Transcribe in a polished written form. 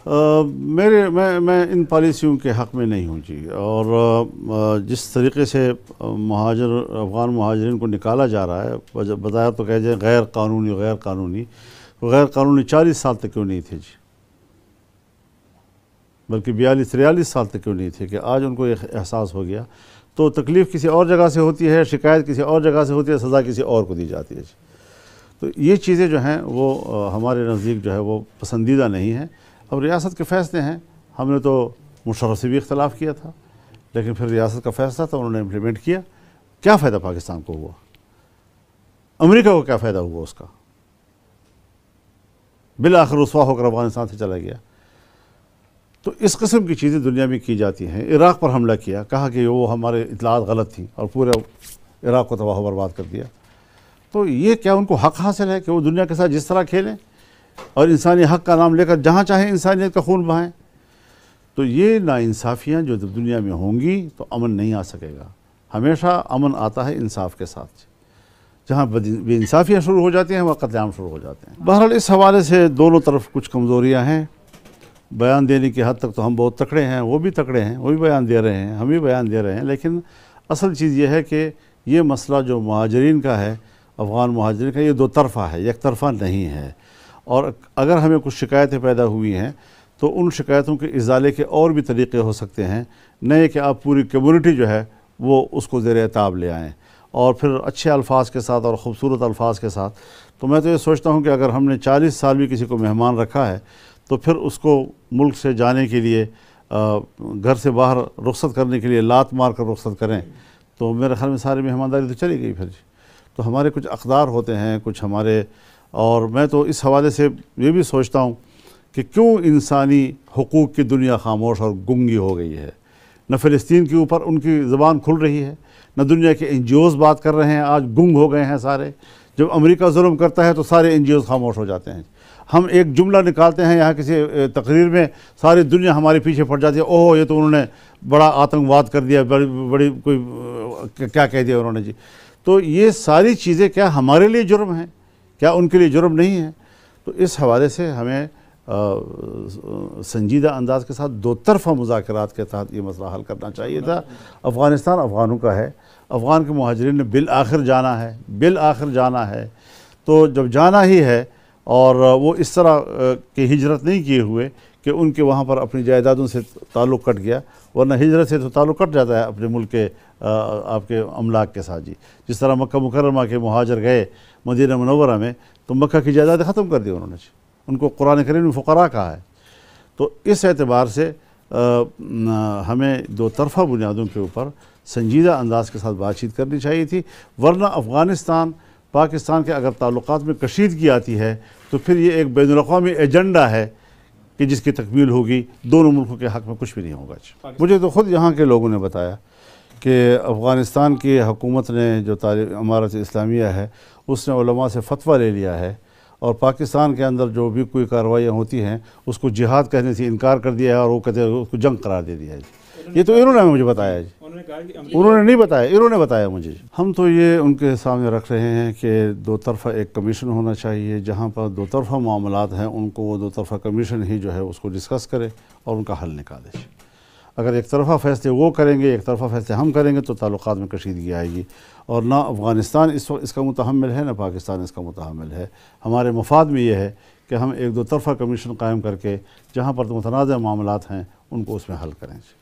میں ان پالیسیوں کے حق میں نہیں ہوں جی، اور جس طریقے سے افغان مہاجرین کو نکالا جا رہا ہے، بظاہر تو کہہ جائیں غیر قانونی 40 سال تک کیوں نہیں تھے جی، بلکہ 42-43 سال تک کیوں نہیں تھے کہ آج ان کو احساس ہو گیا؟ تو تکلیف کسی اور جگہ سے ہوتی ہے، شکایت کسی اور جگہ سے ہوتی ہے، سزا کسی اور کو دی جاتی ہے جی۔ تو یہ چیزیں جو ہیں وہ ہمارے نزدیک جو ہے وہ پسندیدہ نہیں ہیں۔ اب ریاست کے فیصلے ہیں، ہم نے تو مشرف سے بھی اختلاف کیا تھا، لیکن پھر ریاست کا فیصلہ تھا، انہوں نے امپلیمنٹ کیا۔ کیا فائدہ پاکستان کو ہوا؟ امریکہ کو کیا فائدہ ہوا اس کا؟ بالآخر رسوا ہو کر افغانستان سے چلا گیا۔ تو اس قسم کی چیزیں دنیا میں کی جاتی ہیں۔ عراق پر حملہ کیا، کہا کہ وہ ہمارے اطلاعات غلط تھیں اور پورے عراق کو تباہ و برباد کر دیا۔ تو یہ کیا ان کو حق حاصل ہے کہ وہ دنیا کے ساتھ جس طرح کھیلیں اور انسانی حق کا نام لے کر جہاں چاہیں انسانیت کا خون بہائیں؟ تو یہ ناانصافیاں جو دنیا میں ہوں گی تو امن نہیں آ سکے گا۔ ہمیشہ امن آتا ہے انصاف کے ساتھ۔ جہاں بے انصافیاں شروع ہو جاتی ہیں وہاں قتل عام شروع ہو جاتے ہیں۔ بہرحال اس حوالے سے دونوں طرف کچھ کمزوریاں ہیں۔ بیان دینے کی حد تک تو ہم بہت تکڑے ہیں، وہ بھی تکڑے ہیں، وہ بھی بیان دے رہے ہیں، ہم بھی بیان دے رہے ہیں، لیکن اصل چیز یہ ہے کہ یہ مسئلہ جو مہاجرین کا ہے، افغان مہاجرین کا، یہ دو طرفہ ہے، یک طرفہ نہیں ہے۔ اور اگر ہمیں کچھ شکایتیں پیدا ہوئی ہیں تو ان شکایتوں کے ازالے کے اور بھی طریقے ہو سکتے ہیں، نہیں کہ آپ پوری کمیونٹی جو ہے وہ اس کو زیر عتاب لے آئیں اور پھر اچھے الفاظ کے ساتھ اور خوبصورت الفاظ کے ساتھ۔ تو میں تو یہ سوچتا ہوں کہ اگر ہم نے 40 سال بھی کسی کو مہمان رکھا ہے تو پھر اس کو ملک سے جانے کے لیے، گھر سے باہر رخصت کرنے کے لیے لات مار کر رخصت کریں تو میرے خیال میں ساری مہمانداری تو چلی گئی پھر جی۔ تو ہمارے کچھ اقدار ہوتے ہیں، کچھ ہمارے، اور میں تو اس حوالے سے یہ بھی سوچتا ہوں کہ کیوں انسانی حقوق کی دنیا خاموش اور گنگی ہو گئی ہے؟ نہ فلسطین کے اوپر ان کی زبان کھل رہی ہے، نہ دنیا کے این جی اوز بات کر رہے ہیں، آج گنگ ہو گئے ہیں سارے۔ جب امریکہ ظلم کرتا ہے تو سارے این جی اوز خاموش ہو جاتے ہیں۔ ہم ایک جملہ نکالتے ہیں یہاں کسی تقریر میں، ساری دنیا ہمارے پیچھے پڑ جاتی ہے، اوہ یہ تو انہوں نے بڑا آتنکواد کر دیا، بڑی کوئی کیا کہہ دیا انہوں نے جی۔ تو یہ ساری چیزیں کیا ہمارے لیے جرم ہیں؟ کیا ان کے لیے جرم نہیں ہیں؟ تو اس حوالے سے ہمیں سنجیدہ انداز کے ساتھ دو طرفہ مذاکرات کے تحت یہ مسئلہ حل کرنا چاہیے تھا۔ افغانستان افغانوں کا ہے، افغان کے مہاجرین نے بالآخر جانا ہے، تو جب جانا ہی ہے اور وہ اس طرح کی ہجرت نہیں کیے ہوئے کہ ان کے وہاں پر اپنی جائیدادوں سے تعلق کٹ گیا، ورنہ ہجرت سے تو تعلق کٹ جاتا ہے اپنے ملک کے آپ کے املاک کے ساتھ جی۔ جس طرح مکہ مکرمہ کے مہاجر گئے مدینہ منورہ میں تو مکہ کی جائیدادیں ختم کر دی انہوں نے جی، ان کو قرآن کریم میں فقراء کہا ہے۔ تو اس اعتبار سے ہمیں دو طرفہ بنیادوں کے اوپر سنجیدہ انداز کے ساتھ بات چیت کرنی چاہیے تھی، ورنہ افغانستان پاکستان کے اگر تعلقات میں کشیدگی آتی ہے تو پھر یہ ایک بین الاقوامی ایجنڈا ہے کہ جس کی تکمیل ہوگی دونوں ملکوں کے حق میں کچھ بھی نہیں ہوگا۔ مجھے تو خود یہاں کے لوگوں نے بتایا کہ افغانستان کی حکومت نے جو امارت اسلامیہ ہے اس نے علماء سے فتویٰ لے لیا ہے اور پاکستان کے اندر جو بھی کوئی کارروائیاں ہوتی ہیں اس کو جہاد کہنے سے انکار کر دیا ہے اور وہ کہتے ہیں اس کو جنگ قرار دے دیا ہے جی۔ یہ تو انہوں نے مجھے بتایا جی، انہوں نے نہیں بتایا، انہوں نے بتایا مجھے۔ ہم تو یہ ان کے سامنے رکھ رہے ہیں کہ دو طرفہ ایک کمیشن ہونا چاہیے، جہاں پر دو طرفہ معاملات ہیں ان کو وہ دو طرفہ کمیشن ہی جو ہے اس کو ڈسکس کرے اور ان کا حل نکالے۔ اگر ایک طرفہ فیصلے وہ کریں گے، ایک طرفہ فیصلے ہم کریں گے تو تعلقات میں کشیدگی آئے گی، اور نہ افغانستان اس کا متحمل ہے، نہ پاکستان اس کا متحمل ہے۔ ہمارے مفاد میں یہ ہے کہ ہم ایک دو طرفہ کمیشن قائم کر کے جہاں پر متنازع معاملات ہیں ان کو اس میں حل کریں۔